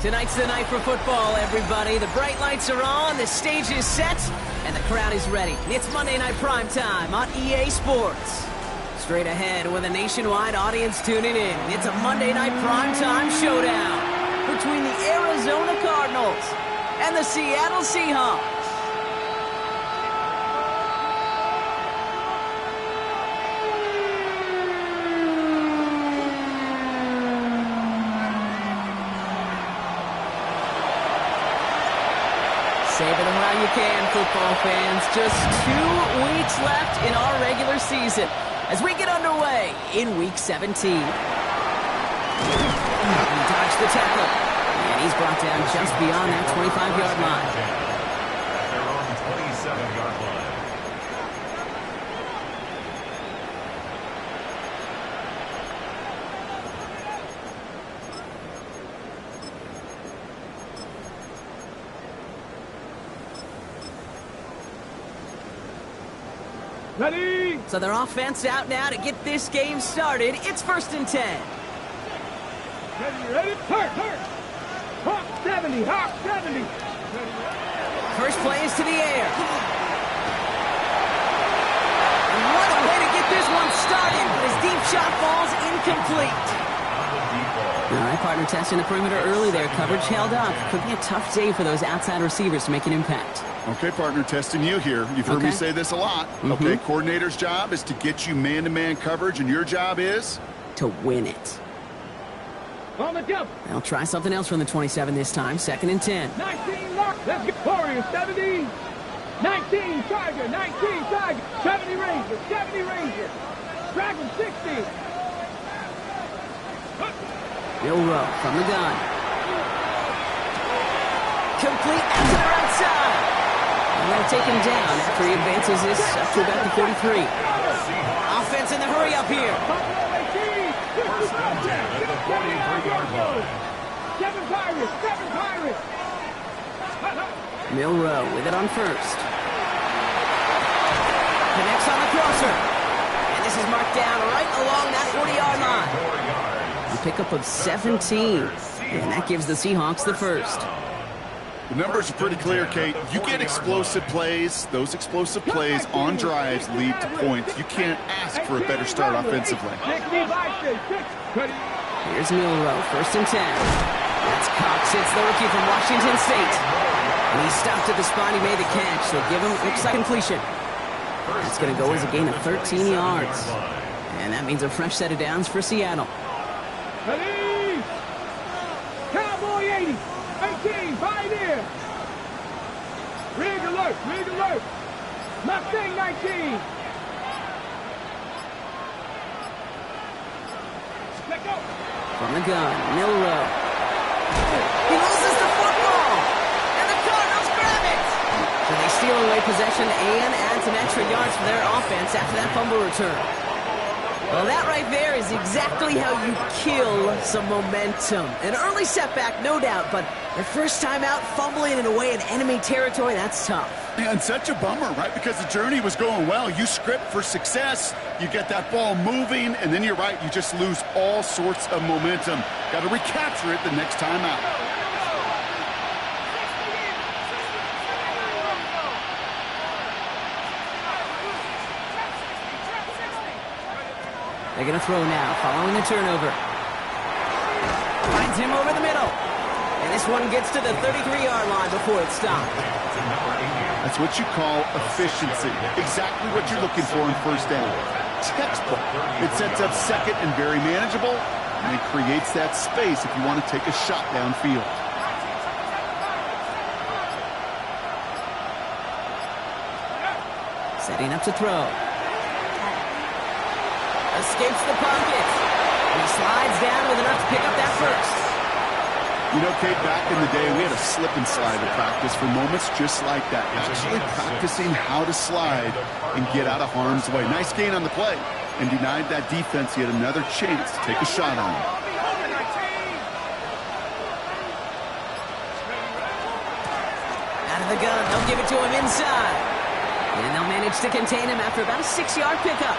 Tonight's the night for football, everybody. The bright lights are on, the stage is set, and the crowd is ready. It's Monday Night Primetime on EA Sports. Straight ahead with a nationwide audience tuning in, it's a Monday Night Primetime showdown between the Arizona Cardinals and the Seattle Seahawks. Savor them while you can, football fans. Just 2 weeks left in our regular season as we get underway in Week 17. He dodged the tackle, and he's brought down just beyond that 25-yard line. They're on the 27-yard line. Ready? So their offense out now to get this game started. It's 1st and 10. Ready? Hurt! Hawk 70! Hawk 70! First play is to the air. What a way to get this one started. But his deep shot falls incomplete. All right, partner testing the perimeter early there. Coverage held up. Could be a tough day for those outside receivers to make an impact. Okay, partner, testing you here. You've heard me say this a lot. Okay, coordinator's job is to get you man-to-man coverage, and your job is? To win it. On the jump! They'll try something else from the 27 this time. 2nd and 10. 19 lock! Let's get Warriors 70! 19 Tiger! 19 Tiger! 70 Ranger! 70 Ranger! Dragon 60! Milrow from the gun. Complete out to the right side. I'm going to take him down after he advances this up to about the 43. Offense in the hurry up here. First and 10 at the 43-yard line. 7 Pirates! Milrow with it on first. Connects on the crosser. And this is marked down right along that 40-yard line. A pickup of 17. And that gives the Seahawks the first. The numbers are pretty clear, Kate. You get explosive plays. Those explosive plays on drives lead to points. You can't ask for a better start offensively. Here's Milrow, 1st and 10. That's Cox. It's the rookie from Washington State. And he stopped at the spot he made the catch. So give him, looks like completion. That's going to go as a gain of 13 yards. And that means a fresh set of downs for Seattle. Ready? Cowboy 80! 18, pioneer! Rig alert! Mustang 19! Let go! From the gun, Milrow. He loses the football! And the Cardinals grab it! So they steal away possession and add some extra yards for their offense after that fumble return. Well, that right there is exactly how you kill some momentum. An early setback, no doubt, but their first time out, fumbling it away in enemy territory, that's tough. And such a bummer, right? Because the journey was going well. You script for success, you get that ball moving, and then you're right, you just lose all sorts of momentum. Got to recapture it the next time out. They're going to throw now, following the turnover. Finds him over the middle. And this one gets to the 33-yard line before it's stopped. That's what you call efficiency. Exactly what you're looking for in first down. Textbook. It sets up second and very manageable, and it creates that space if you want to take a shot downfield. Setting up to throw. Escapes the pocket. And he slides down with enough to pick up that first. You know, Kate, back in the day, we had a slip and slide to practice for moments just like that. Actually practicing how to slide and get out of harm's way. Nice gain on the play. And denied that defense yet another chance to take a shot on him. Out of the gun. They'll give it to him inside. And they'll manage to contain him after about a 6-yard pickup.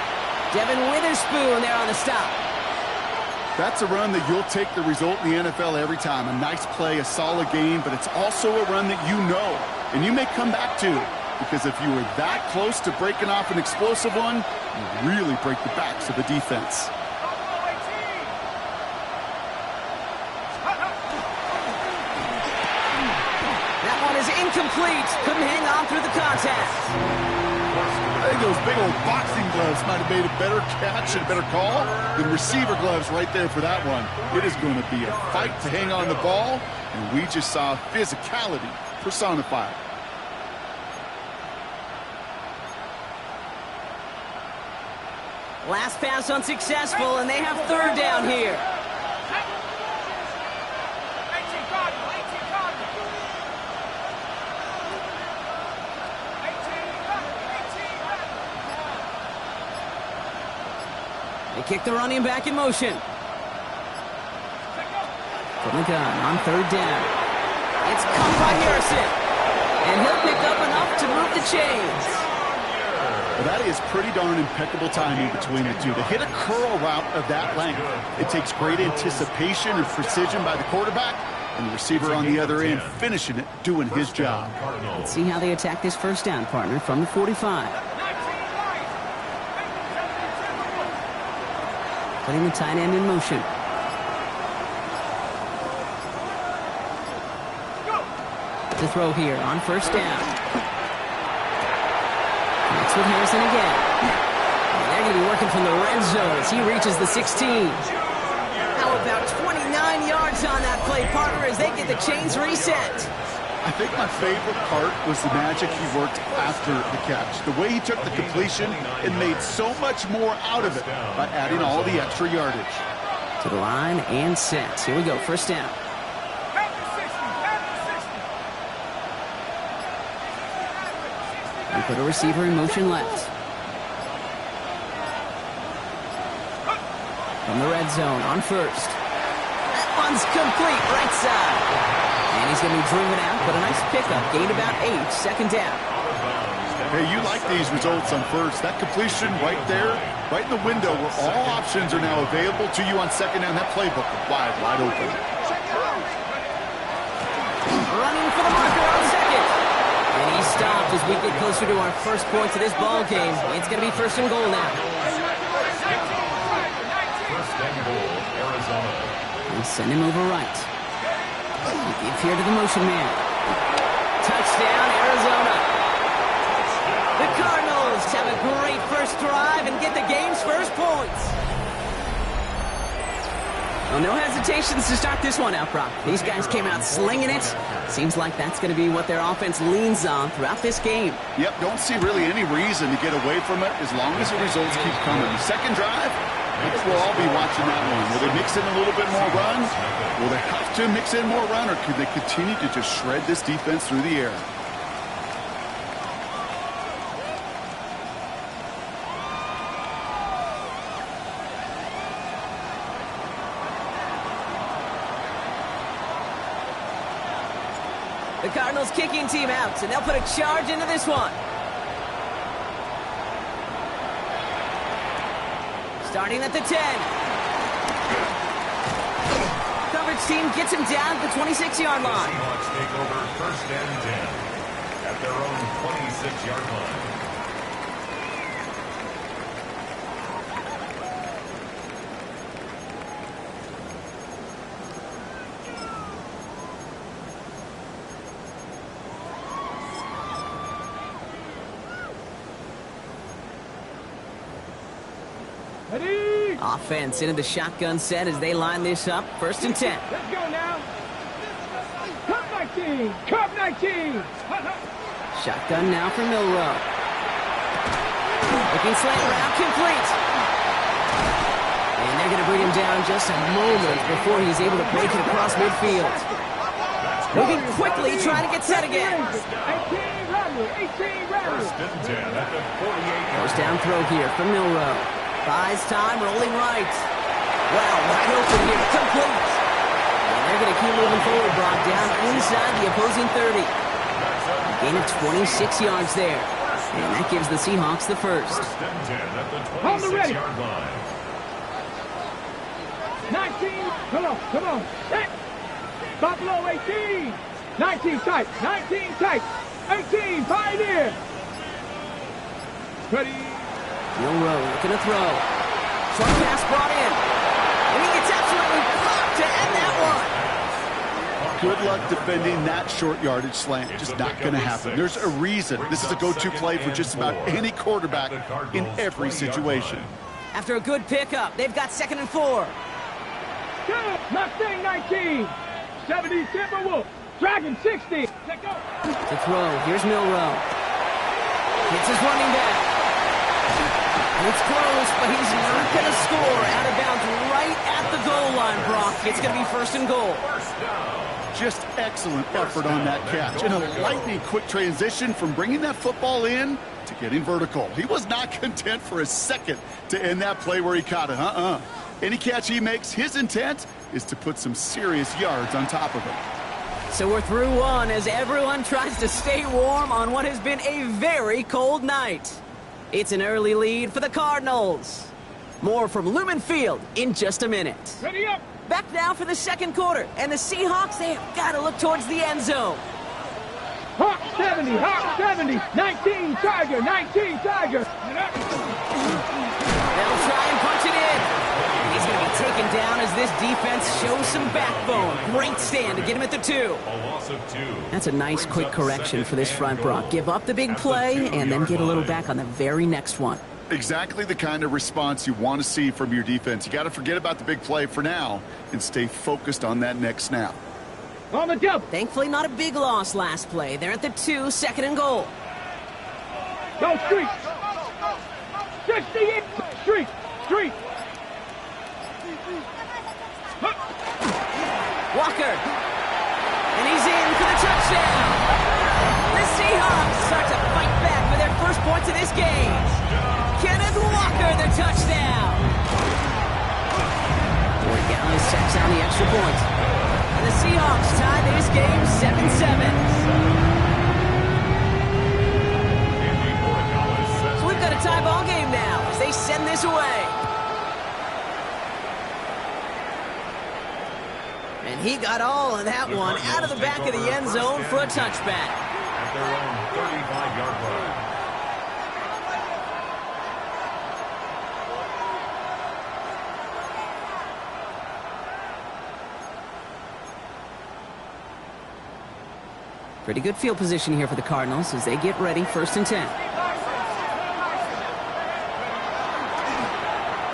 Devin Witherspoon there on the stop. That's a run that you'll take the result in the NFL every time. A nice play, a solid game, but it's also a run that you know, and you may come back to, because if you were that close to breaking off an explosive one, you really break the backs of the defense. That one is incomplete. Couldn't hang on through the contact. I think those big old boxing gloves might have made a better catch and a better call than receiver gloves right there for that one. It is going to be a fight to hang on the ball, and we just saw physicality personified. Last pass unsuccessful, and they have third down here. They kick the running back in motion. From the gun on third down. It's caught by Harrison. And he'll pick up enough to move the chains. Well, that is pretty darn impeccable timing between the two. To hit a curl route of that length, it takes great anticipation and precision by the quarterback, and the receiver on the other end finishing it, doing his job. Let's see how they attack this first down, partner, from the 45. Putting the tight end in motion. To throw here on first down. Next with Harrison again. And they're going to be working from the red zone as he reaches the 16. How about 29 yards on that play, partner, as they get the chains reset? I think my favorite part was the magic he worked after the catch. The way he took the completion and made so much more out of it by adding all the extra yardage. To the line and set. Here we go, first down. And put a receiver in motion left. From the red zone on first. That one's complete, right side. And he's going to be driven out, but a nice pickup. Gained about 8, second down. Hey, you like these results on first. That completion right there, right in the window where all options are now available to you on second down. That playbook wide open. Running for the marker on second. And he stopped as we get closer to our first points of this ball game. It's going to be first and goal now. First and goal, Arizona. And send him over right. Give here to the motion man. Touchdown, Arizona. The Cardinals have a great first drive and get the game's first points. Well, no hesitations to start this one out, Brock. These guys came out slinging it. Seems like that's going to be what their offense leans on throughout this game. Yep, don't see really any reason to get away from it as long as the results keep coming. The second drive, I think we'll all be watching that one. Will they mix in a little bit more run? Will they have to mix in more run, or could they continue to just shred this defense through the air? The Cardinals kicking team out, and they'll put a charge into this one. Starting at the 10. Coverage team gets him down at the 26-yard line. Seahawks take over first and 10 at their own 26-yard line. Ready? Offense into the shotgun set as they line this up. First and 10. Let's go now. Cup 19. Cup 19. Shotgun now for Milrow. Looking slant route complete. And they're going to bring him down just a moment before he's able to break it across midfield. Moving quickly, trying to get set again. 18 Rattler. 18 Rattler. First and 10 at the 48. First down throw here from Milrow. Buys time, rolling right. Wow, wide open here, complete. And they're going to keep moving forward, Brock, down inside the opposing 30. A gain of 26 yards there. And that gives the Seahawks the first. First and 10 at the On the ready. 26-yard line. 19. Come on. Set. Buffalo 18. 19 tight. 19 tight. 18. Pioneer. Ready. Milrow looking to throw. Short pass brought in. And he gets absolutely popped to end that one. Good luck defending that short yardage slant. Just not going to happen. There's a reason this is a go-to play for just about any quarterback in every situation. After a good pickup, they've got 2nd and 4. Mustang 19. 70 Timberwolf. Dragon 60. Let go. To throw. Here's Milrow. Hits his running back. And it's close, but he's not going to score. Out of bounds right at the goal line, Brock. It's going to be 1st and goal. Just excellent effort on that catch. And a lightning quick transition from bringing that football in to getting vertical. He was not content for a second to end that play where he caught it. Any catch he makes, his intent is to put some serious yards on top of it. So we're through one as everyone tries to stay warm on what has been a very cold night. It's an early lead for the Cardinals. More from Lumen Field in just a minute. Ready up. Back now for the 2nd quarter, and the Seahawks, they have got to look towards the end zone. Hawk 70, Hawk 70, 19 Tiger, 19 Tiger. They'll try and punch it in. He's going to be taken down as this defense shows some backbone. Great stand to get him at the 2. A loss of 2. That's a nice quick correction for this front, Brock. Give up the big play and then get a little back on the very next one. Exactly the kind of response you want to see from your defense. You got to forget about the big play for now and stay focused on that next snap. On the jump. Thankfully, not a big loss last play. They're at the 2, 2nd and goal. Go street. 68. Street. Walker. And he's in for the touchdown. The Seahawks start to fight back for their first points of this game. Kenneth Walker, the touchdown. Boyd Gallis checks out the extra point. And the Seahawks tie this game 7-7. So we've got a tie ball game now as they send this away. And he got all of that one out of the back of the end zone for a touchback. At their own 35-yard line. Pretty good field position here for the Cardinals as they get ready, 1st and 10.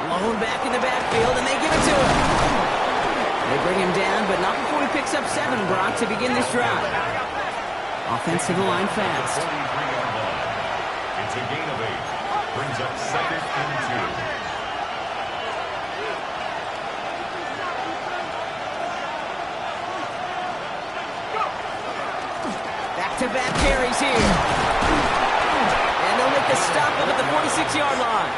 Lone back in the backfield, and they give it to him. They bring him down, but not before he picks up 7, Brock, to begin this drive. Offense to the line fast. 23-yard line. It's a gain of 8. Brings up 2nd and 2. Back-to-back carries here. And they'll make the stop up at the 46-yard line.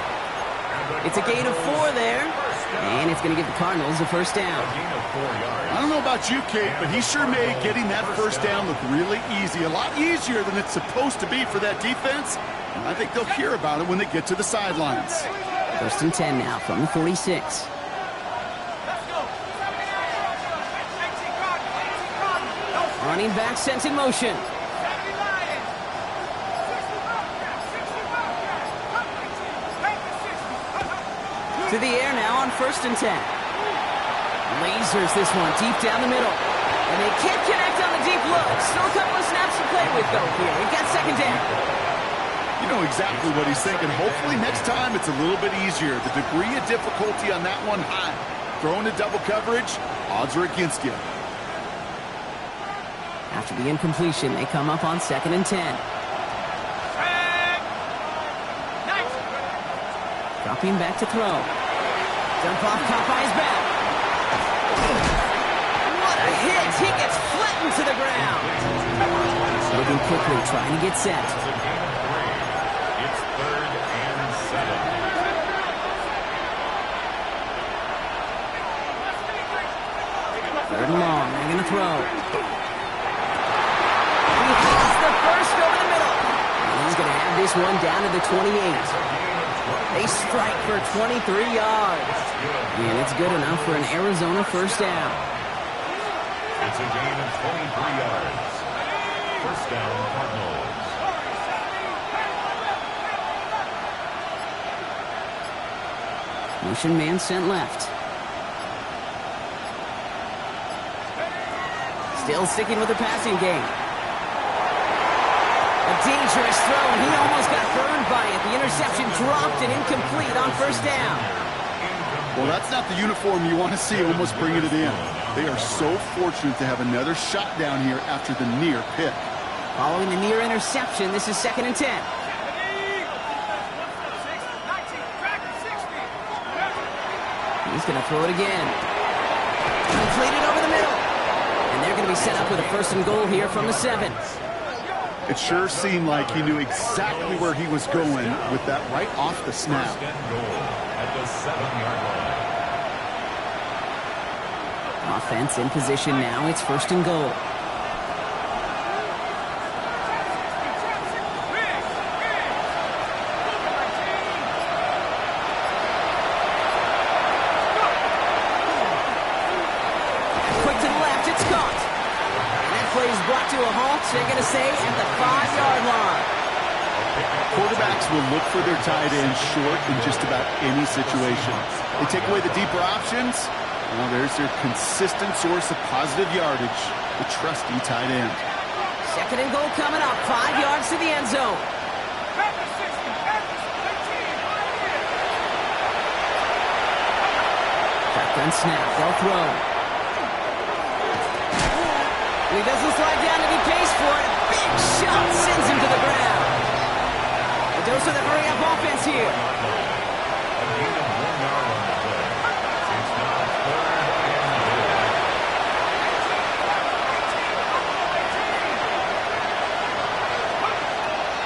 It's a gain of 4 there. And it's going to give the Cardinals a 1st down. I don't know about you, Kate, but he sure made getting that 1st down look really easy. A lot easier than it's supposed to be for that defense. And I think they'll hear about it when they get to the sidelines. 1st and 10 now from the 46. Running back sent in motion. To the air now on 1st and 10. Lasers this one deep down the middle. And they can't connect on the deep look. Still a couple of snaps to play with, though, here. We've got 2nd down. You know exactly what he's thinking. Hopefully next time it's a little bit easier. The degree of difficulty on that one high. Throwing a double coverage, odds are against you. After the incompletion, they come up on 2nd and 10. Dropping back to throw. Jump off, caught by his back. What a hit! He gets flattened to the ground. Moving quickly, trying to get set. It's 3rd and 7. Third and long, they're going to throw. He hits the first over the middle. And he's going to have this one down to the 28. They strike for 23 yards. And it's good enough for an Arizona first down. It's a gain of 23 yards. First down, Cardinals. Motion man sent left. Still sticking with the passing game. A dangerous throw, and he almost got burned by it. The interception dropped and incomplete on first down. Well, that's not the uniform you want to see almost bringing it in. They are so fortunate to have another shot down here after the near pick. Following the near interception, this is 2nd and 10. He's going to throw it again. Completed over the middle. And they're going to be set up with a 1st and goal here from the 7. It sure seemed like he knew exactly where he was going with that right off the snap. First and goal at the 7-yard line. Offense in position now. It's 1st and goal. Quick to the left. It's caught. And that play is brought to a halt. They're going to say at the 5-yard line. Quarterbacks will look for their tight end short in just about any situation. They take away the deeper options. Well, there's their consistent source of positive yardage, the trusty tight end. 2nd and goal coming up. 5 yards to the end zone. Shotgun snap. They'll throw. He doesn't slide down and he pays for it. Big shot sends him to the ground. A dose of the hurry-up offense here. A gain of 1 yard on the play. It's now 3rd and goal.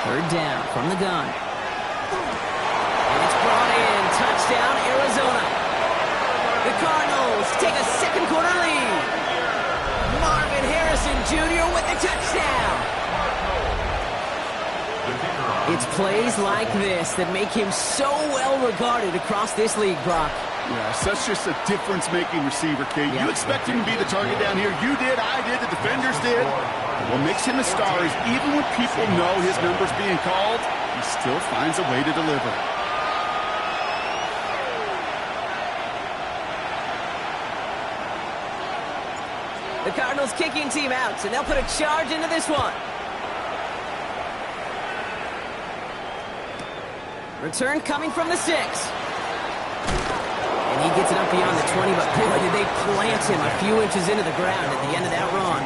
Third down from the gun. And it's brought in. Touchdown, Arizona. The Cardinals take a 2nd quarter lead. Marvin Harrison Jr. with the touchdown. It's plays like this that make him so well regarded across this league, Brock. Yeah, such just a difference-making receiver, Kate. Yeah. You expect him to be the target down here. You did, I did, the defenders did. But what makes him a star is even when people know his number's being called, he still finds a way to deliver. The Cardinals kicking team out, and they'll put a charge into this one. Return coming from the 6. And he gets it up beyond the 20, but boy, did they plant him a few inches into the ground at the end of that run.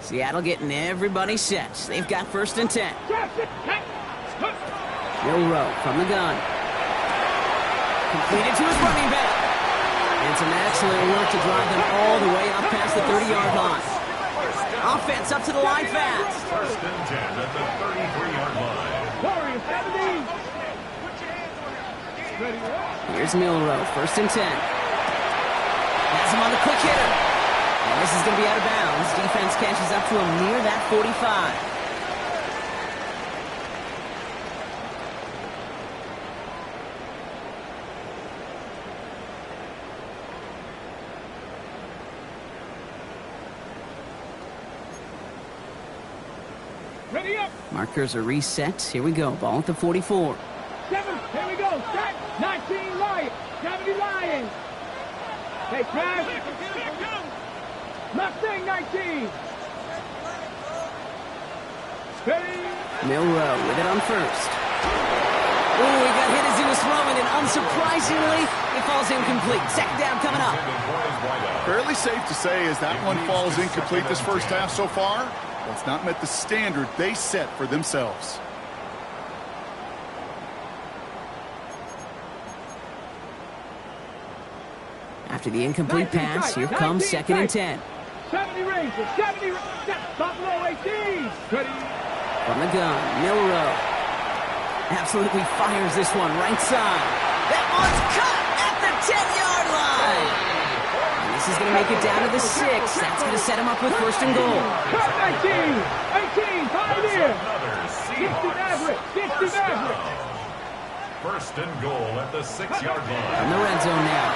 Seattle getting everybody set. They've got 1st and 10. Joe Rowe from the gun. Completed to his running back. And some excellent work to drive them all the way up past the 30-yard line. Offense up to the line fast. 1st and 10 at the 33-yard line. Here's Milroe, 1st and 10. Has him on the quick hitter. And this is going to be out of bounds. Defense catches up to him near that 45. Ready up. Markers are reset. Here we go. Ball at the 44. 7. Here we go. Set. 19 Lions. 70 Lions. Hey, Crash. Mustang 19. Ready. Milroe with it on 1st. Oh, he got hit as he was throwing, and unsurprisingly, it falls incomplete. 2nd down coming up. Fairly safe to say as that one falls incomplete this first half so far, that's not met the standard they set for themselves. After the incomplete pass, here comes 2nd and 10. 70 70 Rangers, 70 Buffalo 18. Ready? From the gun, Milrow absolutely fires this one right side. That one's cut at the 10-yard line. And this is going to make it down to the 6. That's going to set him up with first and goal. Cut 19, 18, Pioneer. 60 Maverick, 60 Maverick. First and goal at the 6-yard line. From the red zone now.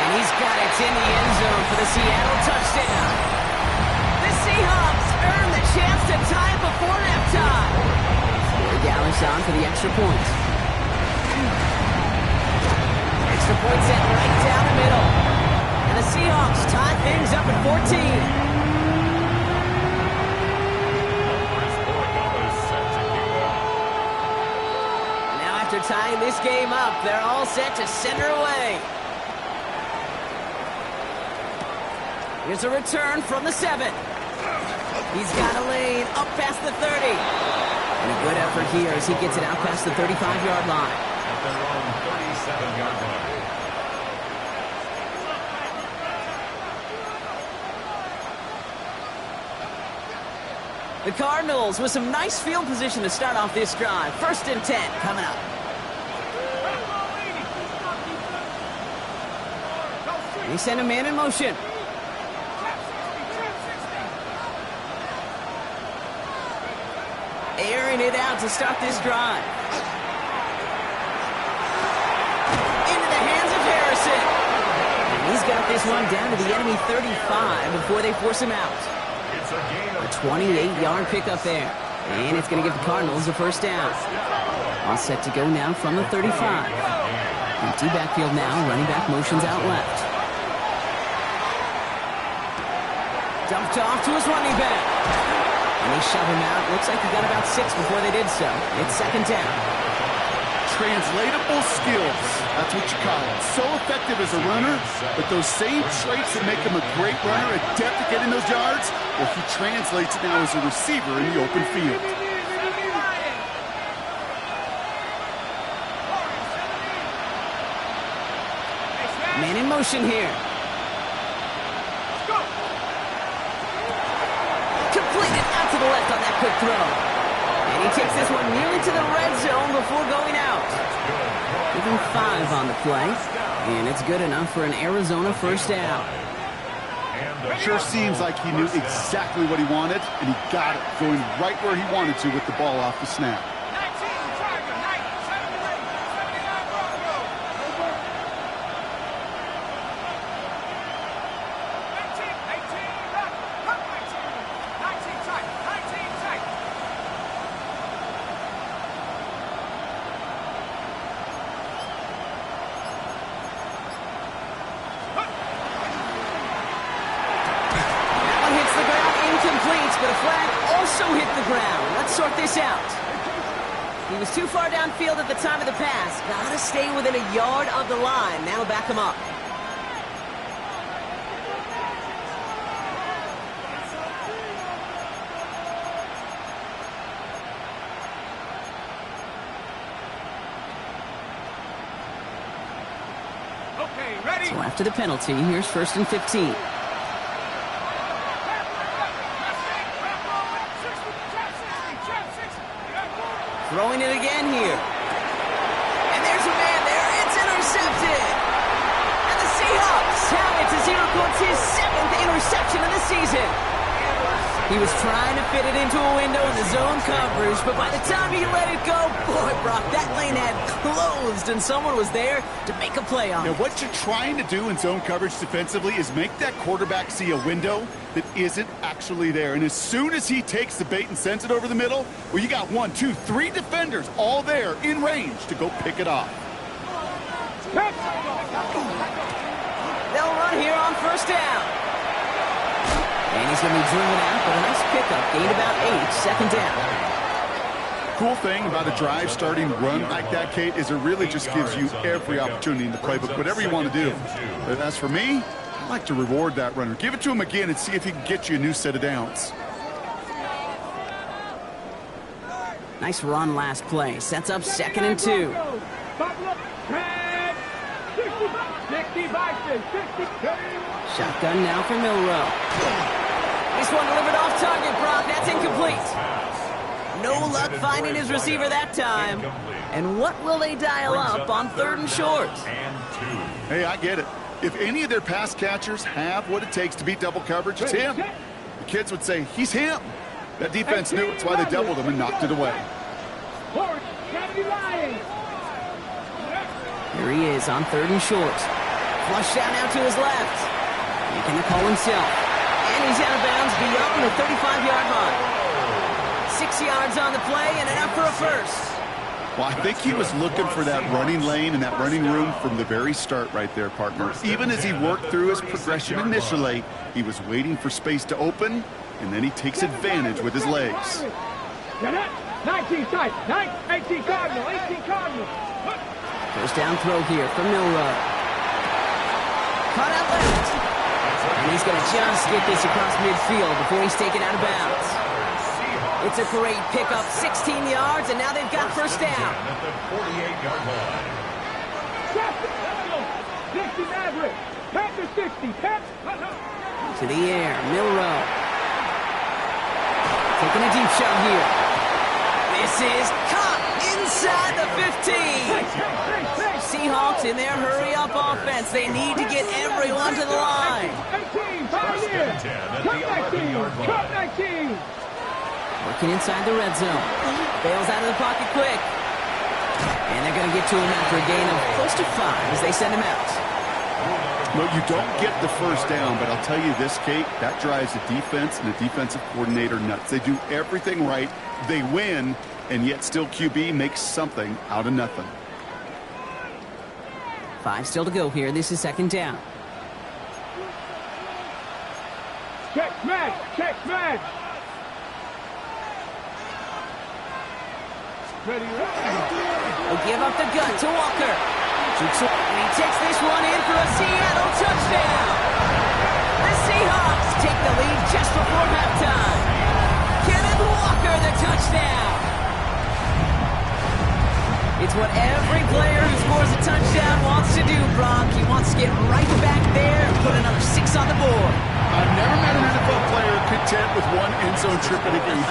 And he's got it in the end zone for the Seattle touchdown. The Seahawks earn the chance to tie it before halftime. Dallas on for the extra point. Extra point set right down the middle. And the Seahawks tie things up at 14. After tying this game up, they're all set to center away. Here's a return from the 7. He's got a lane up past the 30. And a good effort here as he gets it out past the 35-yard line. At their own 37-yard line. The Cardinals with some nice field position to start off this drive. First and 10 coming up. They send a man in motion. Airing it out to start this drive. Into the hands of Harrison. And he's got this one down to the enemy 35 before they force him out. It's a gain of A 28-yard pickup there. And it's going to give the Cardinals a first down. All set to go now from the 35. Empty backfield now. Running back motions out left. Dumped off to his running back. And they shove him out. Looks like he got about 6 before they did so. It's second down. Translatable skills. That's what you call it. So effective as a runner, but those same traits that make him a great runner, adept at getting those yards, well, he translates it now as a receiver in the open field. Man in motion here. Completed out to the left on that quick throw. And he takes this one nearly to the red zone before going out. Give him 5 on the play. And it's good enough for an Arizona first down. Sure seems like he knew exactly what he wanted, and he got it, going right where he wanted to with the ball off the snap. But a flag also hit the ground. Let's sort this out. He was too far downfield at the time of the pass. Gotta stay within a yard of the line. That'll back him up. Okay, ready? So after the penalty, here's first and 15. Throwing it again here. And there's a man there. It's intercepted. And the Seahawks have it to zero points, his 7th interception of the season. He was trying to fit it into a window in the zone coverage, but by the time he let it go, boy, Brock, that lane had closed, and someone was there to make a play on it. Now, what you're trying to do in zone coverage defensively is make that quarterback see a window that isn't actually there. And as soon as he takes the bait and sends it over the middle, well, you got 1, 2, 3 defenders all there in range to go pick it off. They'll run here on first down. And he's going to be driven out, but a nice pickup. Gained about 8, second down. Cool thing about a drive starting run like that, Kate, is it really just gives you every opportunity in the playbook, whatever you want to do. But as for me, I like to reward that runner. Give it to him again and see if he can get you a new set of downs. Nice run last play. Sets up second and 2. 60 Bison, 60. Shotgun now for Milrow. This one delivered off target, Brock. That's incomplete. No luck finding his receiver that time. And what will they dial up on 3rd and short? Hey, I get it. If any of their pass catchers have what it takes to beat double coverage, it's him. The kids would say, he's him. That defense knew it's why they doubled him and knocked it away. Here he is on 3rd and short. Flush down now to his left. Making the call himself. And he's out of bounds beyond the 35-yard line. 6 yards on the play and enough for a first. Well, I think he was looking for that running lane and that running room from the very start right there, partner. Even as he worked through his progression initially, he was waiting for space to open, and then he takes advantage with his legs. 19 tight, 18 Cardinal, 18 Cardinal. First down throw here from Milrow. Caught out left. And he's going to just get this across midfield before he's taken out of bounds. It's a great pickup, 16 yards, and now they've got first down. At the 48-yard line. 60 Maverick, Panther 60, To the air, Milrow. Taking a deep shot here. This is caught inside the 15. Seahawks in their hurry-up offense. They need to get everyone to the line. 18, Pioneer, cut 19. Working inside the red zone. Bails out of the pocket quick. And they're going to get to him after a gain of close to 5 as they send him out. Well, you don't get the first down, but I'll tell you this, Kate, that drives the defense and the defensive coordinator nuts. They do everything right. They win, and yet still QB makes something out of nothing. 5 still to go here. This is 2nd down. Check smash, check smash. Ready, Will give up the gun to Walker. And he takes this one in for a Seattle touchdown. The Seahawks take the lead just before halftime. Kenneth Walker, the touchdown. It's what every player who scores a touchdown wants to do, Brock. He wants to get right back there and put another 6 on the board. I've never met an NFL player content with one end zone trip in a game.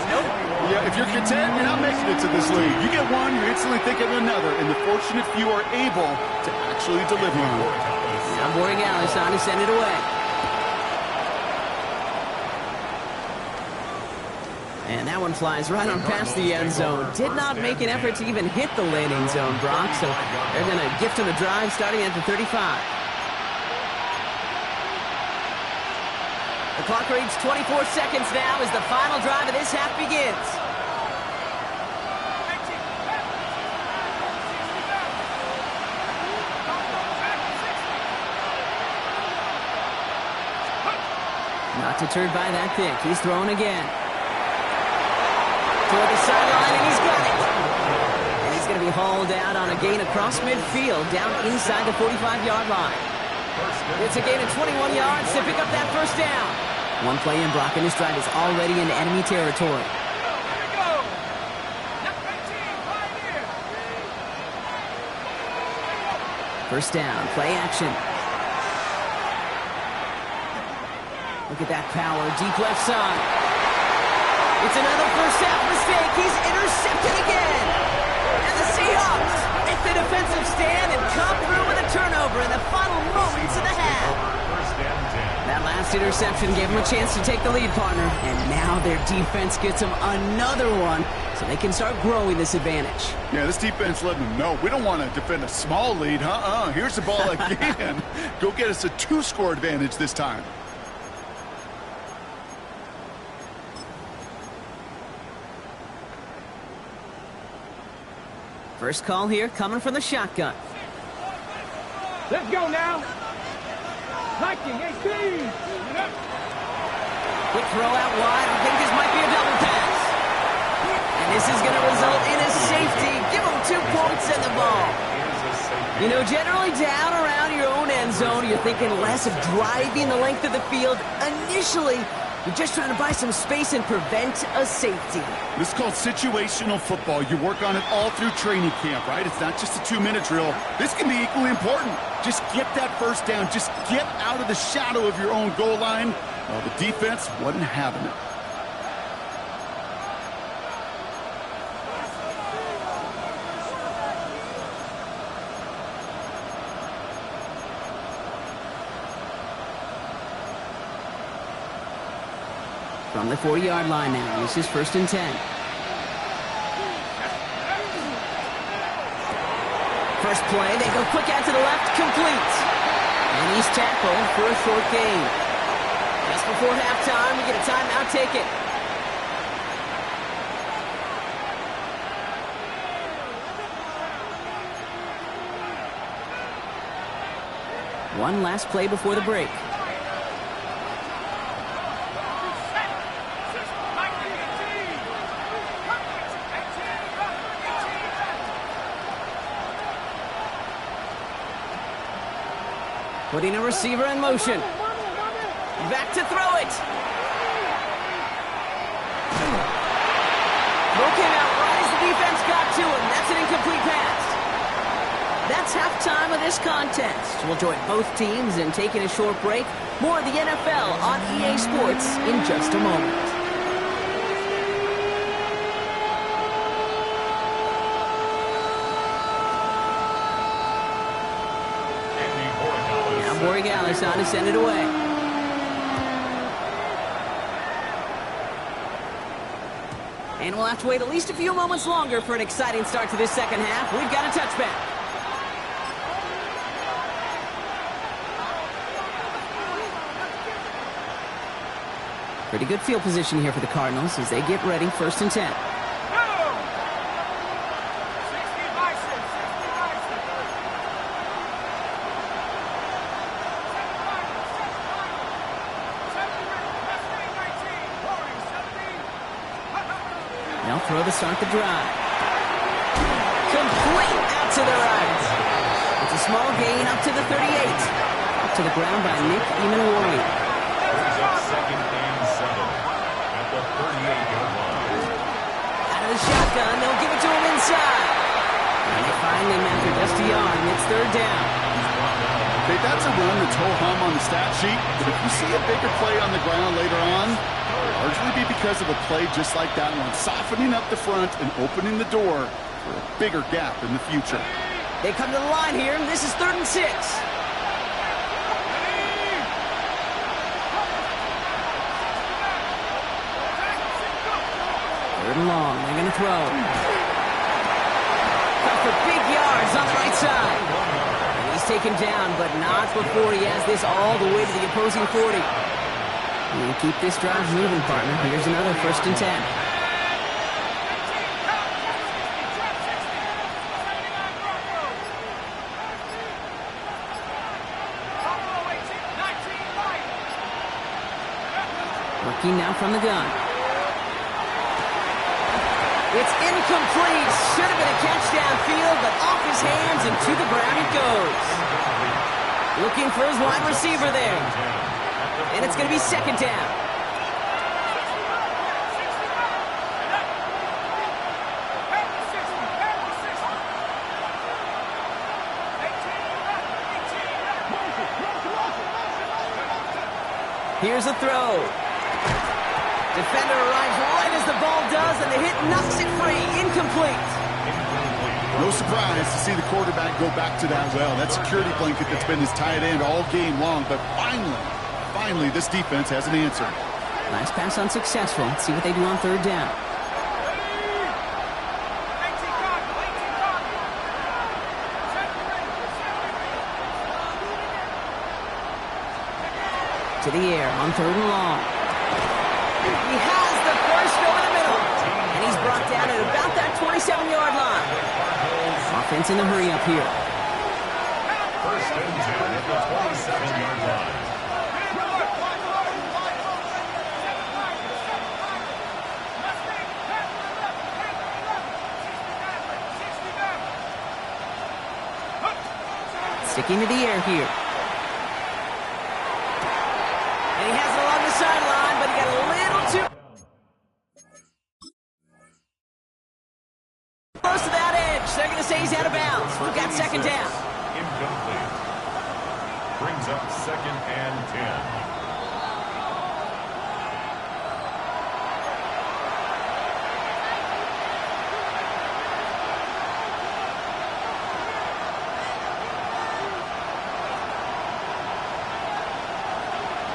Nope. Yeah, if you're content, you're not making it to this league. You get one, you're instantly thinking of another, and the fortunate few are able to actually deliver on it. Now Borregales on to send it away. And that one flies right on past the end zone. Did not make an effort to even hit the landing zone, Brock, so they're going to gift him the drive starting at the 35. The clock reads 24 seconds now as the final drive of this half begins. Not deterred by that pick. He's throwing again. Toward the sideline, and he's got it. And he's going to be hauled out on a gain across midfield, down inside the 45-yard line. It's a gain of 21 yards to pick up that first down. One play in, Brock, and this drive is already in enemy territory. First down, play action. Look at that power, deep left side. It's another first half mistake. He's intercepted again. And the Seahawks make the defensive stand and come through with a turnover in the final moments of the half. That last interception gave them a chance to take the lead, partner. And now their defense gets them another one so they can start growing this advantage. Yeah, this defense letting them know we don't want to defend a small lead. Here's the ball again. Go get us a 2-score advantage this time. First call here coming from the shotgun. Let's go now. Hiking, 18. Quick throw out wide. I think this might be a double pass. And this is going to result in a safety. Give them 2 points and the ball. You know, generally down around your own end zone, you're thinking less of driving the length of the field. Initially, You're just trying to buy some space and prevent a safety. This is called situational football. You work on it all through training camp, right? It's not just a 2-minute drill. This can be equally important. Just get that first down. Just get out of the shadow of your own goal line. Well, the defense wasn't having it. From the 40-yard line now, this is 1st and 10. First play, they go quick out to the left, complete. And he's tackled for a short gain. Just before halftime, we get a timeout, take it. One last play before the break. Putting a receiver in motion. Back to throw it. Throw came out right as the defense got to him. That's an incomplete pass. That's halftime of this contest. We'll join both teams in taking a short break. More of the NFL on EA Sports in just a moment. Borregales on to send it away. And we'll have to wait at least a few moments longer for an exciting start to this second half. We've got a touchback. Pretty good field position here for the Cardinals as they get ready, 1st and 10. They'll throw to start the drive. Complete out to the right. It's a small gain up to the 38. Up to the ground by Nick Emanwari. Brings up 2nd and 7 at the 38-yard line. Out of the shotgun, they'll give it to him inside. And they find him after just a yard, and it's 3rd down. Okay, that's a run that's ho-hum on the stat sheet, but if you see a bigger play on the ground later on, largely be because of a play just like that one, softening up the front and opening the door for a bigger gap in the future. They come to the line here, and this is 3rd and 6. 3rd and long, they're going to throw. Cut for big yards on the right side. And he's taken down, but not before he has this all the way to the opposing 40. You keep this drive moving, partner. Here's another 1st and 10. Working now from the gun. It's incomplete. Should have been a catch downfield, but off his hands and to the ground it goes. Looking for his wide receiver there. And it's going to be 2nd down. Here's a throw. Defender arrives right as the ball does, and the hit knocks it free. Incomplete. No surprise to see the quarterback go back to that well. That security blanket that's been his tight end all game long, but finally, this defense has an answer. Last pass unsuccessful. Let's see what they do on 3rd down. To the air on 3rd and long. He has the first over the middle. And he's brought down at about that 27-yard line. Offense in the hurry up here. 1st and 10 at the 27-yard line. Sticking to the air here. And he has it along the sideline, but he got a he's out of bounds. We've got second down. Incomplete. Brings up second and 10.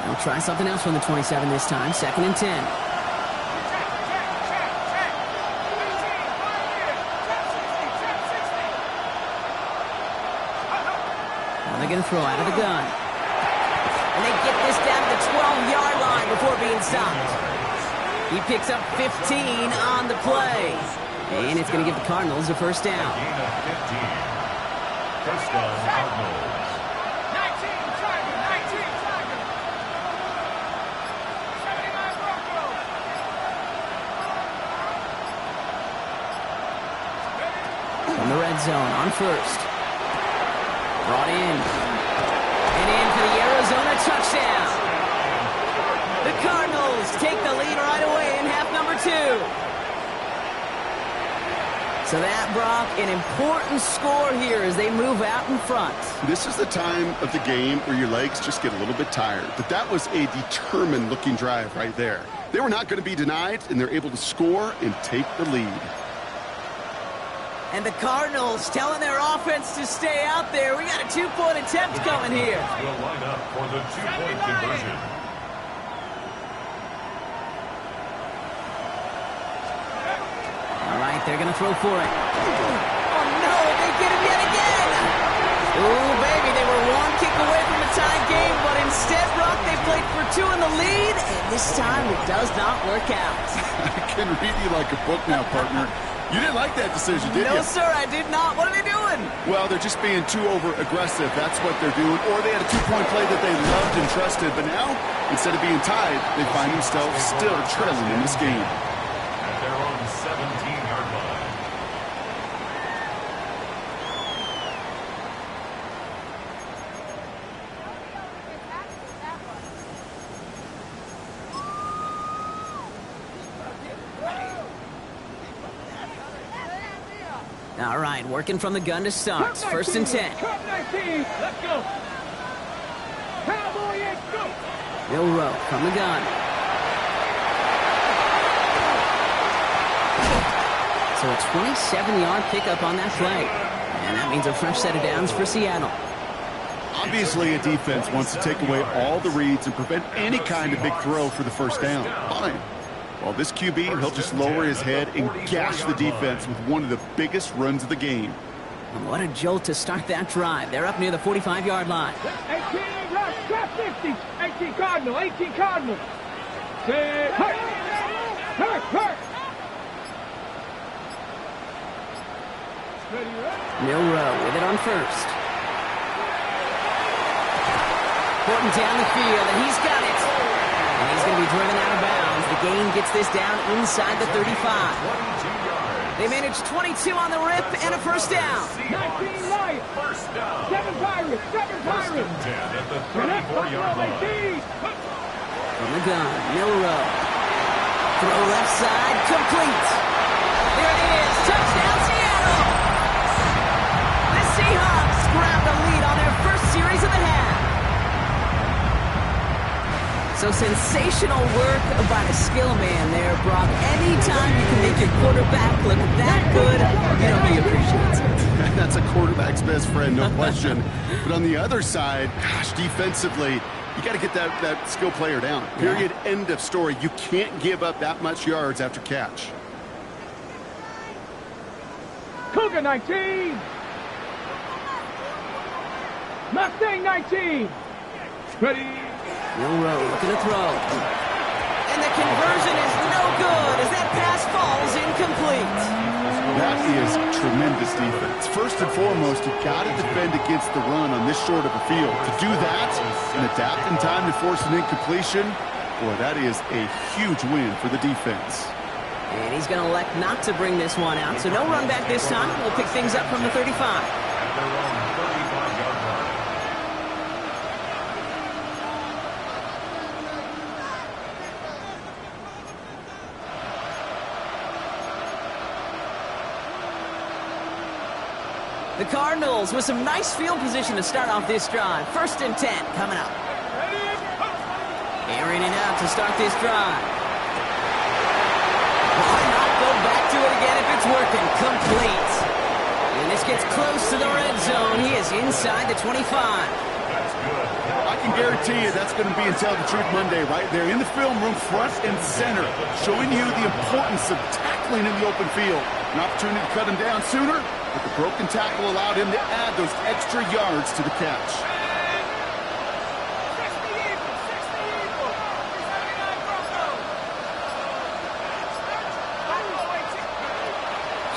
They'll try something else from the 27 this time. Second and 10. Now they're going to throw out of the gun. And they get this down to the 12-yard line before being stopped. He picks up 15 on the play. And it's going to give the Cardinals a first down. Gain of 15. First down, Cardinals. 19 Tiger, 19 Tiger. 79 Broncos. From the red zone on first. Brought in. And in for the Arizona touchdown. The Cardinals take the lead right away in half number 2. So that, Brock, an important score here as they move out in front. This is the time of the game where your legs just get a little bit tired. But that was a determined-looking drive right there. They were not going to be denied, and they're able to score and take the lead. And the Cardinals telling their offense to stay out there. We got a 2-point attempt coming here. Will line up for the 2-point conversion. All right, they're going to throw for it. Oh, no, they get him yet again. Oh, baby, they were one kick away from a tie game, but instead, Brock, they played for 2 in the lead, and this time it does not work out. I can read you like a book now, partner. You didn't like that decision, did you? No, sir, I did not. What are they doing? Well, they're just being too over-aggressive. That's what they're doing. Or they had a 2-point play that they loved and trusted, but now, instead of being tied, they find themselves still trailing in this game. At their own 17-yard line. All right, working from the gun to start. First and 10. Cut 19. Let's go. Cowboy, let's go. Bill Rowe from the gun. So a 27-yard pickup on that play. And that means a fresh set of downs for Seattle. Obviously, a defense wants to take away all the reads and prevent any kind of big throw for the first down. Fine. Well, this QB, he'll just lower his head and gash the defense with one of the biggest runs of the game. And what a jolt to start that drive. They're up near the 45-yard line. 18 rush, trap 50. 18 Cardinal, 18 Cardinal. Say, hurt. Hurt, hurt. Ready, right? Milroe with it on first. Porting down the field, and he's got it. And he's going to be driven out of bounds. The gain gets this down inside the 35. 22 yards. They managed 22 on the rip and a first down. 19 Lions. First down. 7 Pirates, 7 First Pirates. and 10 at the Connect, 34-yard line. 18. From the gun, Milroe. Throw left side, complete. There it is, touchdown Seattle. The Seahawks grab the lead on their first series of the half. So sensational work by the skill man there, Brock. Anytime you can make your quarterback look that good, you know he appreciates it. That's a quarterback's best friend, no question. But on the other side, gosh, defensively, you got to get that skill player down. Period, end of story. You can't give up that much yards after catch. Cougar 19. Mustang 19. Ready. Milroe looking to throw. And the conversion is no good as that pass falls incomplete. That is tremendous defense. First and foremost, you've got to defend against the run on this short of a field. To do that and adapt in time to force an incompletion, boy, that is a huge win for the defense. And he's going to elect not to bring this one out. So no run back this time. We'll pick things up from the 35. At their own 35-yard line. The Cardinals with some nice field position to start off this drive. 1st and 10 coming up. Airing it out to start this drive. Why not go back to it again if it's working? Complete. And this gets close to the red zone. He is inside the 25. I can guarantee you that's going to be in Tell the Truth Monday right there in the film room, front and center, showing you the importance of tackling in the open field. An opportunity to cut him down sooner, but the broken tackle allowed him to add those extra yards to the catch.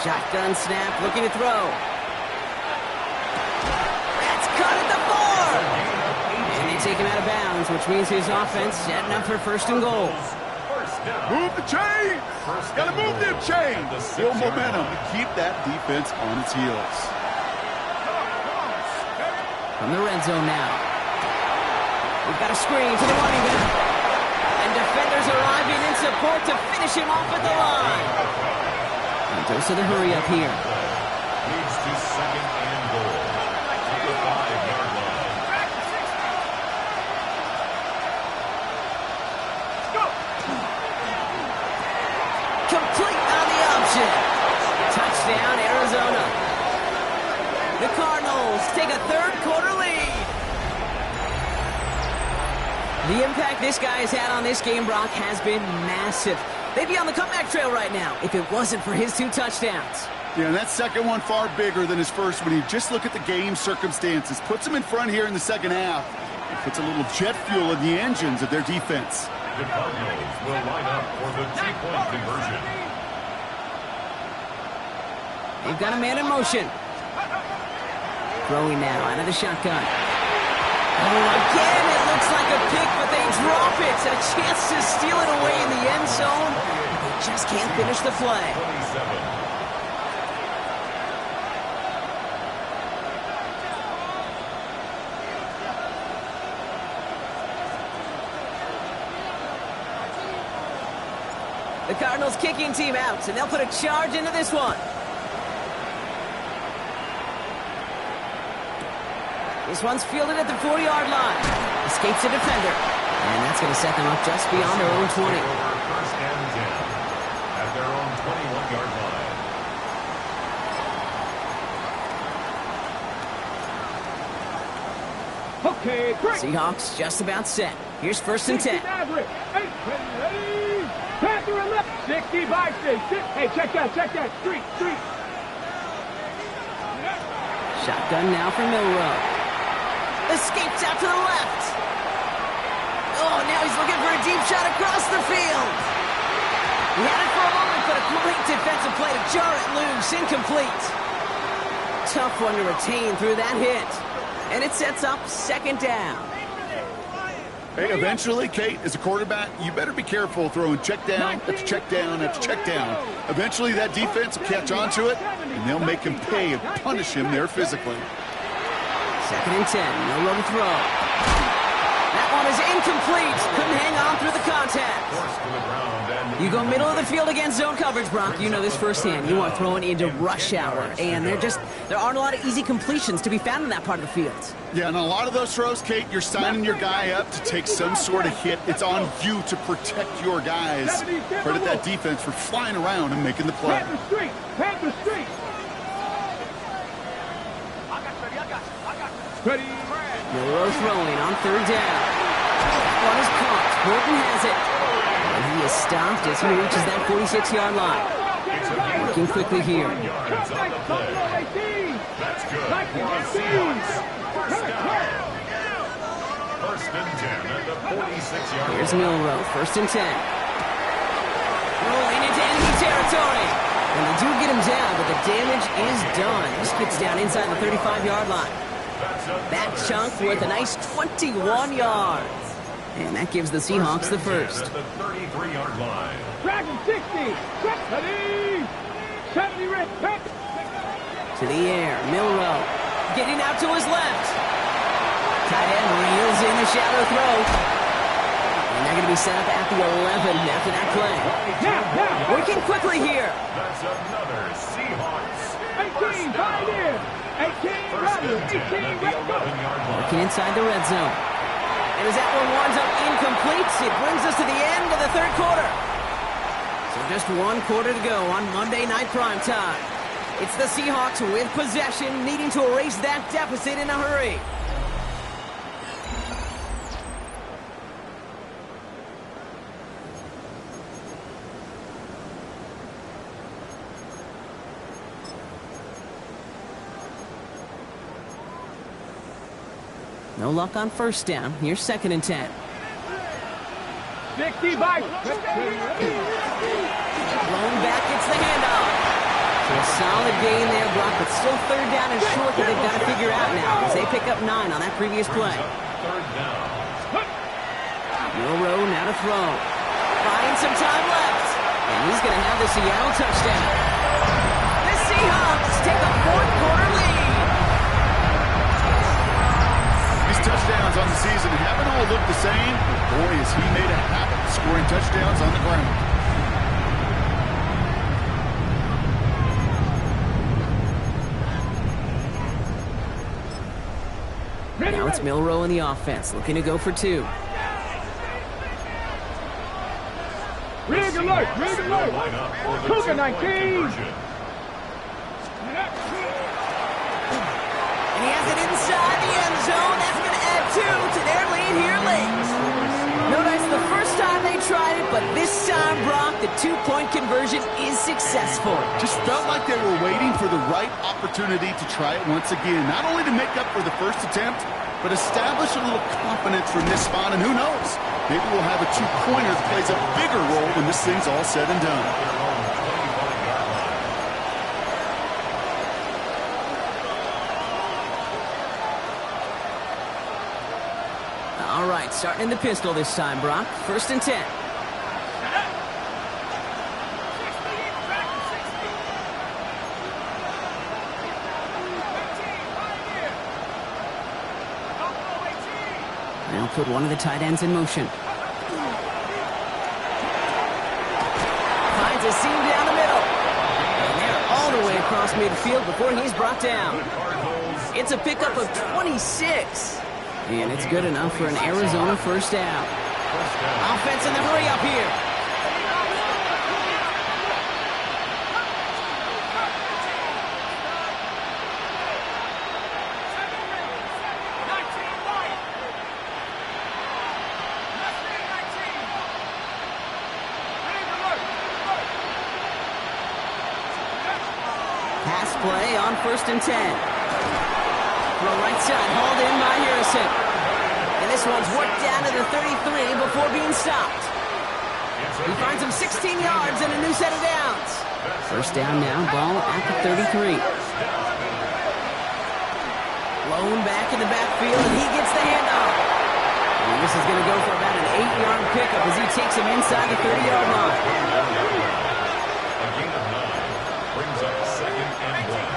Shotgun snap, looking to throw. That's caught at the 4. And they take him out of bounds, which means his offense setting up for 1st and goal. Move the chains! Gotta move them chains! Build momentum to keep that defense on its heels. From the red zone now. We've got a screen to the running back. And defenders arriving in support to finish him off at the line. And goes to the hurry up here. Leads to 2nd and goal. At the 5-yard line. Complete on the option. Touchdown, Arizona. The Cardinals take a 3rd quarter lead. The impact this guy has had on this game, Brock, has been massive. They'd be on the comeback trail right now if it wasn't for his 2 touchdowns. Yeah, and that second one far bigger than his first when you just look at the game circumstances. Puts him in front here in the second half. It puts a little jet fuel in the engines of their defense. The Cardinals will line up for the 2-point conversion. They've got a man in motion. Throwing now out of the shotgun. Oh, again, it looks like a pick, but they drop it. A chance to steal it away in the end zone. But they just can't finish the play. 27. The Cardinals kicking team out, and they'll put a charge into this one. This one's fielded at the 40-yard line. Escapes the defender. And that's going to set them up just beyond their own 20. 1st and 10 at their own 21-yard line. Okay, great. Seahawks just about set. Here's 1st and 10. Maverick. Hey, ready. Panther and left. 60 by 6. Hey, check that. Street. Shotgun now for Milrow. Escapes out to the left. Oh, now he's looking for a deep shot across the field. He had it for a moment, but a great defensive play to jar it loose. Incomplete. Tough one to retain through that hit. And it sets up 2nd down. Hey, eventually, Kate, as a quarterback, you better be careful throwing check down after check down after check down. Eventually, that defense will catch on to it, and they'll make him pay and punish him there physically. 2nd and 10. No room to throw. That one is incomplete. Couldn't hang on through the contact. Forced to the ground and You go middle of the field against zone coverage, Brock. You know this firsthand. You are throwing into rush hour, and there aren't a lot of easy completions to be found in that part of the field. Yeah, and a lot of those throws, Kate, you're signing your guy up to take some sort of hit. It's on you to protect your guys. Credit that defense for flying around and making the play. Panther Street. Ready. Milrow throwing on 3rd down. One is caught. Horton has it. And he is stopped as he reaches that 46-yard line. Working quickly here. yards on the play. That's good. For Seahawks. 1st and 10 at the 46-yard line. Here's Milrow. 1st and 10. Rolling into enemy territory. And they do get him down, but the damage is done. This gets down inside the 35-yard line. That chunk worth a nice 21 yards. And that gives the Seahawks the first. At the 33-yard line. Dragon 60. 70 red. To the air, Milrow getting out to his left. Tight end reels in the shallow throw. And they're going to be set up at the 11 after that play. Now. Working quickly here. That's another Seahawks. 18, 5 in. 18, First ready. and 10 at 18, the ready, go. 11-yard line. Looking inside the red zone. And as that one winds up incomplete, it brings us to the end of the third quarter. So just one quarter to go on Monday Night Primetime. It's the Seahawks with possession, needing to erase that deficit in a hurry. No luck on first down. Here's 2nd and 10. 60 by. Blown back, it's the handoff. So a solid gain there, Brock, but still 3rd down and short that they've got to figure out now as they pick up 9 on that previous play. 3rd down. Milroe now to throw. Buying some time left. And he's going to have the Seattle touchdown. The Seahawks take a fourth quarter lead. These touchdowns on the season haven't all looked the same, but boy, has he made a habit of scoring touchdowns on the ground. Now it's Milroe in the offense, looking to go for 2. Rig alert, rig alert. Cougar 19. And he has it inside the end zone. That's going to add 2 to their lead here late. No dice the first time they tried it, but this time, Brock, the 2-point conversion is successful. Just felt like they were waiting for the right opportunity to try it once again. Not only to make up for the first attempt, but establish a little confidence from this spot, and who knows? Maybe we'll have a 2-pointer that plays a bigger role when this thing's all said and done. All right, starting in the pistol this time, Brock. 1st and 10. They'll put one of the tight ends in motion. Finds a seam down the middle. And they're all the way across midfield before he's brought down. It's a pickup of 26. And it's good enough for an Arizona first down. Offense in the hurry up here. Pass play on 1st and 10. From right side, hauled in by Harrison. And this one's worked down to the 33 before being stopped. He finds him 16 yards and a new set of downs. First down now, ball at the 33. Blown back in the backfield, and he gets the handoff. And this is going to go for about an 8-yard pickup as he takes him inside the 30-yard line. A gain of 9 brings up 2nd and 1.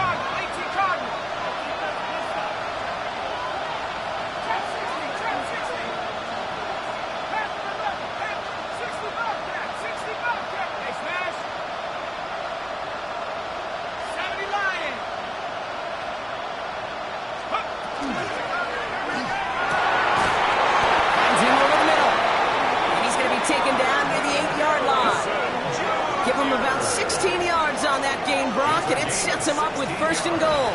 Taken down near the 8-yard line. Give him about 16 yards on that gain, Brock, and it sets him up with 1st and goal.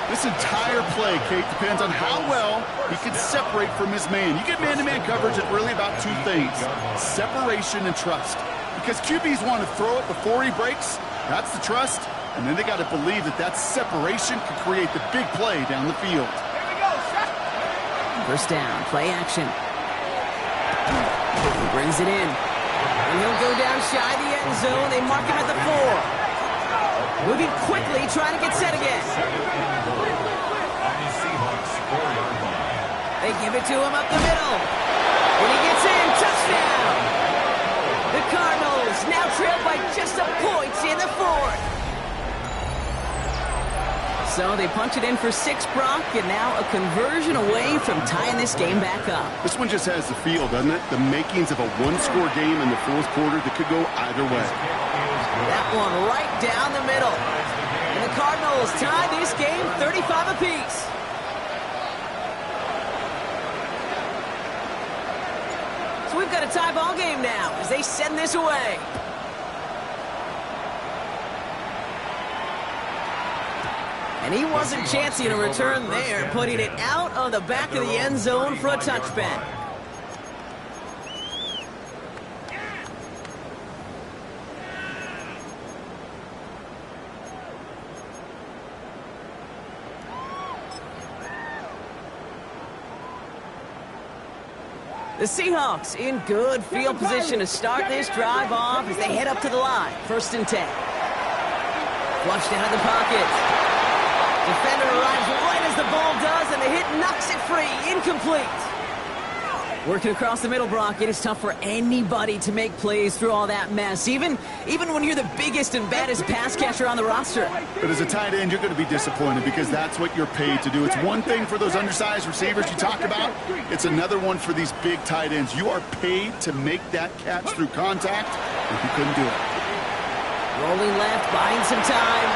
This entire play, Kate, depends on how well he can separate from his man. You get man-to-man coverage, it's really about 2 things, separation and trust. Because QBs want to throw it before he breaks, that's the trust, and then they got to believe that that separation can create the big play down the field. First down, play action. He brings it in. And he'll go down shy the end zone. They mark him at the 4. Moving quickly, trying to get set again. They give it to him up the middle. And he gets in. Touchdown. The Cardinals now trail by just a point in the 4th. So they punch it in for 6, Brock, and now a conversion away from tying this game back up. This one just has the feel, doesn't it? The makings of a 1-score game in the 4th quarter that could go either way. That one right down the middle. And the the Cardinals tie this game 35 apiece. So we've got a tie ball game now as they send this away. And he wasn't chancing a return there, putting it out on the back of the end zone for a touchback. The Seahawks in good field position to start this drive off as they head up to the line. 1st and 10. Flushed out of the pocket. Defender arrives right as the ball does, and the hit knocks it free. Incomplete. Working across the middle, Brock, it is tough for anybody to make plays through all that mess, even when you're the biggest and baddest pass catcher on the roster. But as a tight end, you're going to be disappointed because that's what you're paid to do. It's one thing for those undersized receivers you talk about. It's another one for these big tight ends. You are paid to make that catch through contact, and you couldn't do it. Rolling left, buying some time.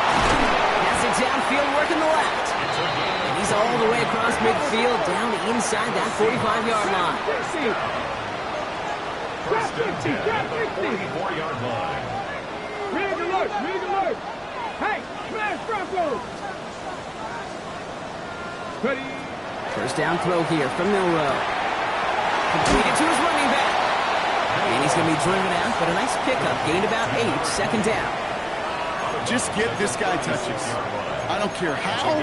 Passing downfield, working the left. And he's all the way across midfield, down inside that 45-yard line. 44-yard line. Rig alert. Hey, smash Broncos. Ready. First down throw here from Milrow. Completed to his running back. And he's going to be driven out, but a nice pickup. Gained about 8, 2nd down. Just get this guy touches. I don't care how,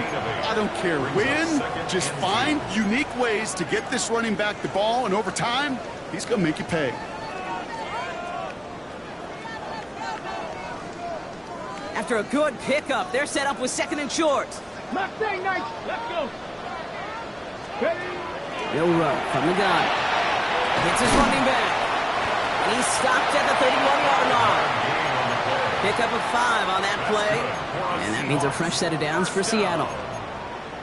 I don't care when. Just find unique ways to get this running back the ball, and over time, he's going to make you pay. After a good pickup, they're set up with 2nd and short. Mustang nice. Let's go. Ready. Milrow from the gun. Hits his running back. And he's stopped at the 31-yard line. Pickup of 5 on that play. And that means a fresh set of downs for Seattle.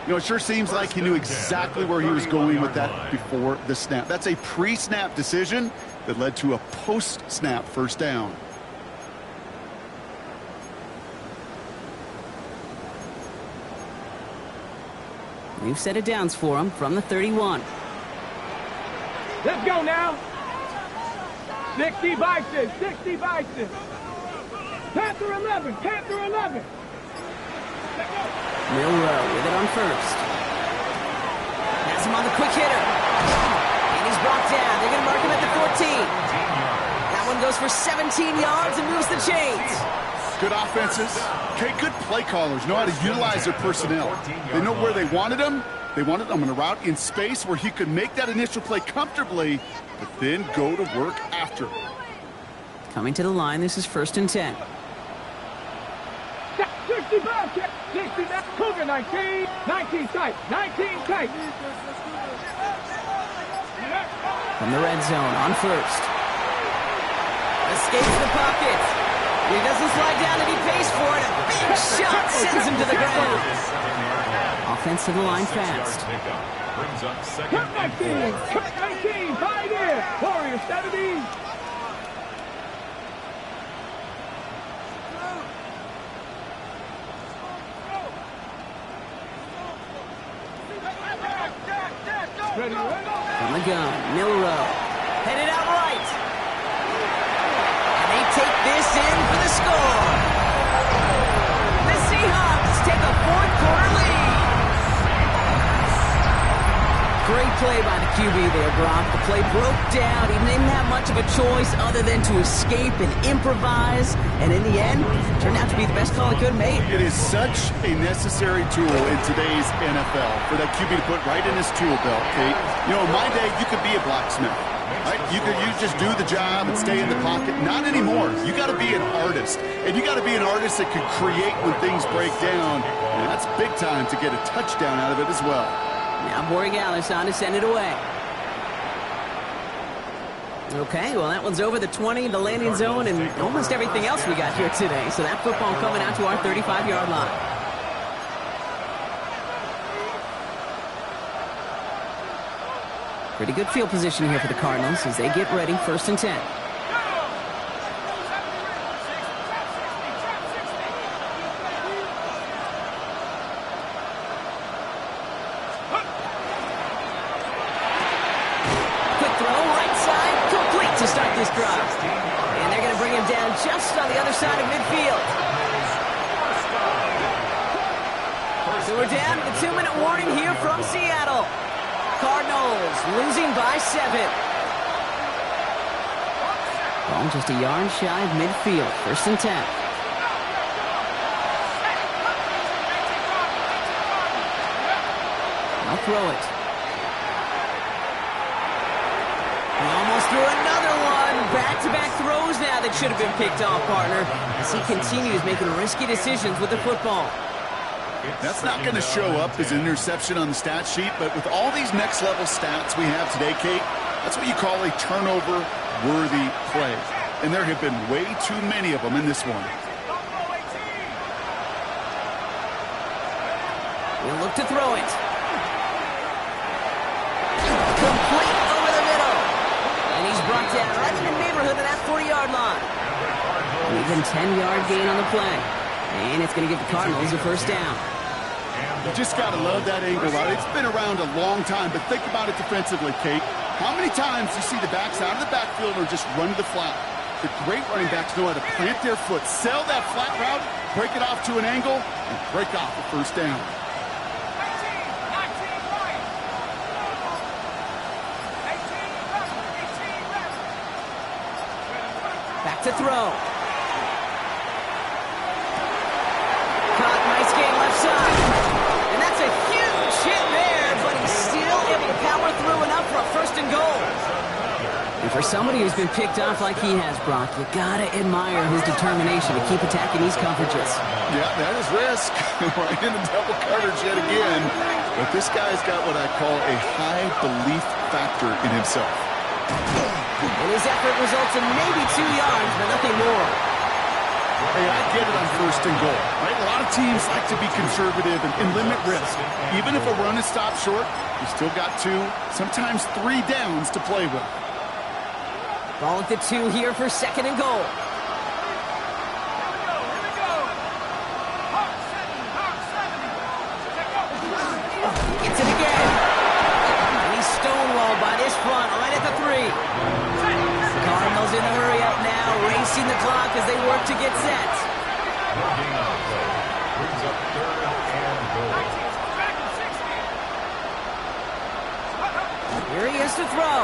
You know, it sure seems like he knew exactly where he was going with that before the snap. That's a pre-snap decision that led to a post-snap 1st down. We've set of downs for him from the 31. Let's go now. 60 Bison. Panther 11. Milrow with it on 1st. Has him on the quick hitter. And he's brought down. They're going to mark him at the 14. That one goes for 17 yards and moves the chains. Good offenses. Okay, good play callers know how to utilize their personnel. They know where they wanted him. They wanted him in a route in space where he could make that initial play comfortably, but then go to work after. Coming to the line, this is 1st and 10. 65, 69, Cougar 19 tight. From the red zone on 1st. Escapes the pocket. He doesn't slide down and he pays for it. A big shot sends him to the ground. Offense to the line fast. Brings up 2nd and 4. 19, Pioneer. Warriors 70. Ready. From the gun, Milrow. Headed out right. And they take this in for the score. The Seahawks take a 4th-quarter lead. Great play by the QB there, Brock. The play broke down. He didn't have much of a choice other than to escape and improvise. And in the end, turned out to be the best call he could have made. It is such a necessary tool in today's NFL for that QB to put right in his tool belt, Kate. You know, in my day, you could be a blacksmith, right? You just do the job and stay in the pocket. Not anymore. You got to be an artist. And you got to be an artist that can create when things break down. And that's big time to get a touchdown out of it as well. Now Borregales on to send it away. Okay, well, that one's over the 20, the landing zone, and almost everything else we got here today. So that football coming out to our 35-yard line. Pretty good field position here for the Cardinals as they get ready, 1st and 10. just on the other side of midfield. So we're down to the 2-minute warning here from Seattle. Cardinals losing by 7. Ball just a yard shy of midfield. 1st and 10. I'll throw it. He almost threw another one. Back-to-back throws now that should have been picked off, partner, as he continues making risky decisions with the football. That's not going to show up as an interception on the stat sheet, but with all these next-level stats we have today, Kate, that's what you call a turnover-worthy play. And there have been way too many of them in this one. He'll look to throw it. Complete over the middle. And he's brought down right in the neighborhood of that 40-yard line. An even 10-yard gain on the play. And it's going to give the Cardinals a 1st down. You just got to love that angle route. It's been around a long time, but think about it defensively, Kate. How many times do you see the backs out of the backfield or just run to the flat? The great running backs know how to plant their foot, sell that flat route, break it off to an angle, and break off the 1st down. Back to throw. Caught, nice game left side. And that's a huge hit there, but he's still able to power through enough for a 1st and goal. And for somebody who's been picked off like he has, Brock, you gotta admire his determination to keep attacking these coverages. Yeah, that is risk. Right in the double coverage yet again. But this guy's got what I call a high belief factor in himself. And his effort results in maybe 2 yards, but nothing more. Hey, I get it on 1st and goal, right? A lot of teams like to be conservative and limit risk. Even if a run is stopped short, you still got 2, sometimes 3 downs to play with. Ball at the 2 here for 2nd and goal. Gets it again. And he's stonewalled by this front right at the 3. Cardinals in the hurry up now, racing the clock as they work to get set. Brings up 3rd and goal. Here he is to throw.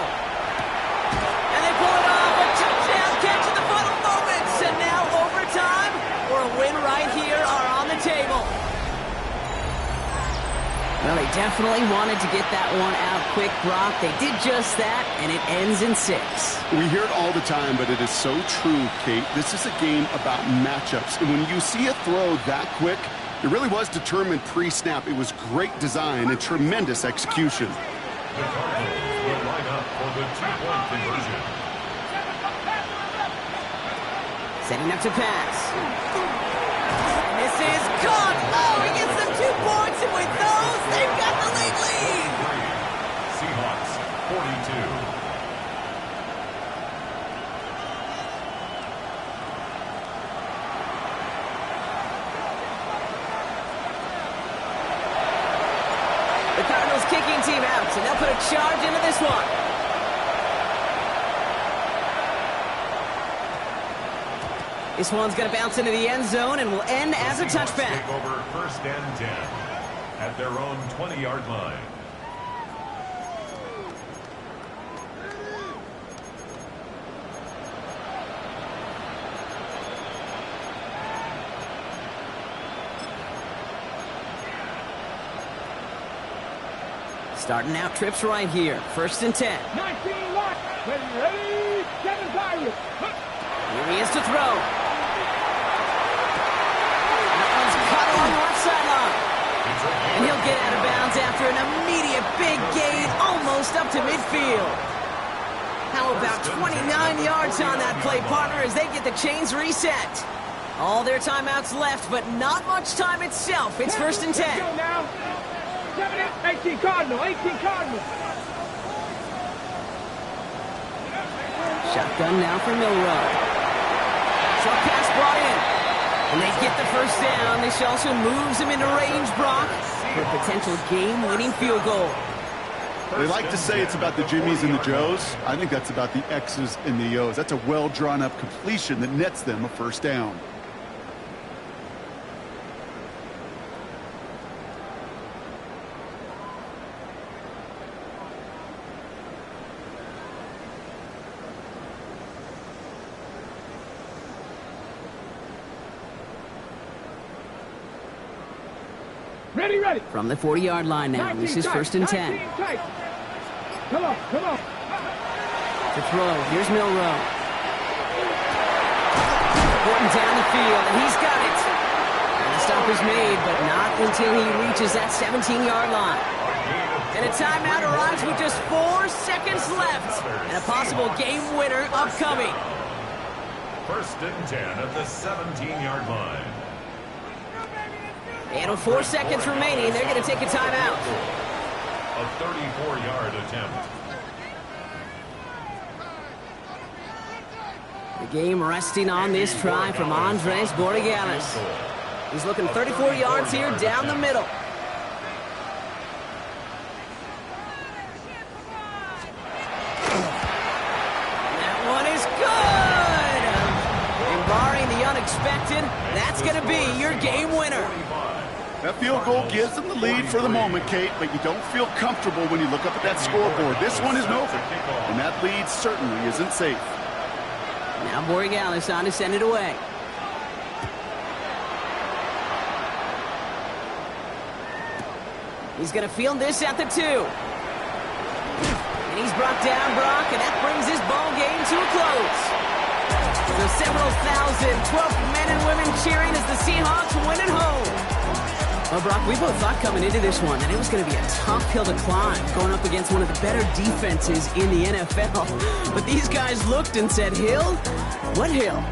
And they pull it off. A touchdown catch in the final moments. And now overtime or a win right here are on the table. Well, they definitely wanted to get that one out quick, Brock. They did just that, and it ends in 6. We hear it all the time, but it is so true, Kate. This is a game about matchups. And when you see a throw that quick, it really was determined pre-snap. It was great design and tremendous execution. The Cardinals will line up for the 2-point conversion. Setting up to pass. And this is caught. Oh, he gets them 2 points, and with those, they've got the lead. Seahawks, 42. The Cardinals kicking team out, and they'll put a charge into this one. This one's going to bounce into the end zone and will end as a touchback. Take over 1st and 10 at their own 20-yard line. Starting out trips right here. 1st and 10. 19 lock. Ready, 7 targets. Here he is to throw. That one's cut along the left sideline. And he'll get out of bounds after an immediate big gain almost up to midfield. How about 29 yards on that play, partner, as they get the chains reset. All their timeouts left, but not much time itself. It's 1st and 10. Let's go now. 18 Cardinal, 18 Cardinal. Shotgun now for Milrow. Short pass brought in. And they get the 1st down. This also moves him into range, Brock, for a potential game-winning field goal. They like to say it's about the Jimmies and the Joes. I think that's about the X's and the O's. That's a well-drawn-up completion that nets them a first down. Ready, ready. From the 40-yard line now. This is 1st and 10. Come on, come on. To throw. Here's Milrow. Porting down the field, and he's got it. And the stop is made, but not until he reaches that 17-yard line. And a timeout arrives with just 4 seconds left. And a possible game winner upcoming. 1st and 10 at the 17-yard line. And with 4 seconds remaining, they're going to take a timeout. A 34-yard attempt. The game resting on this try from Andres Borregales. He's looking 34 yards here down the middle. That one is good! And barring the unexpected, that's going to be your game winner. That field goal gives them the lead for the moment, Kate, but you don't feel comfortable when you look up at that scoreboard. This one isn't over, and that lead certainly isn't safe. Now Borregales on to send it away. He's going to field this at the 2. And he's brought down, Brock, and that brings his ball game to a close. So several thousand 12 men and women cheering as the Seahawks win at home. Well, Brock, we both thought coming into this one that it was going to be a tough hill to climb, going up against one of the better defenses in the NFL. But these guys looked and said, Hill? What hill?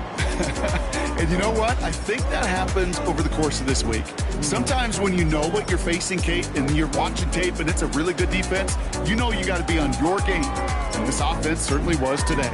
And you know what? I think that happens over the course of this week. Sometimes when you know what you're facing, Kate, and you're watching tape and it's a really good defense, you know you got to be on your game. And this offense certainly was today.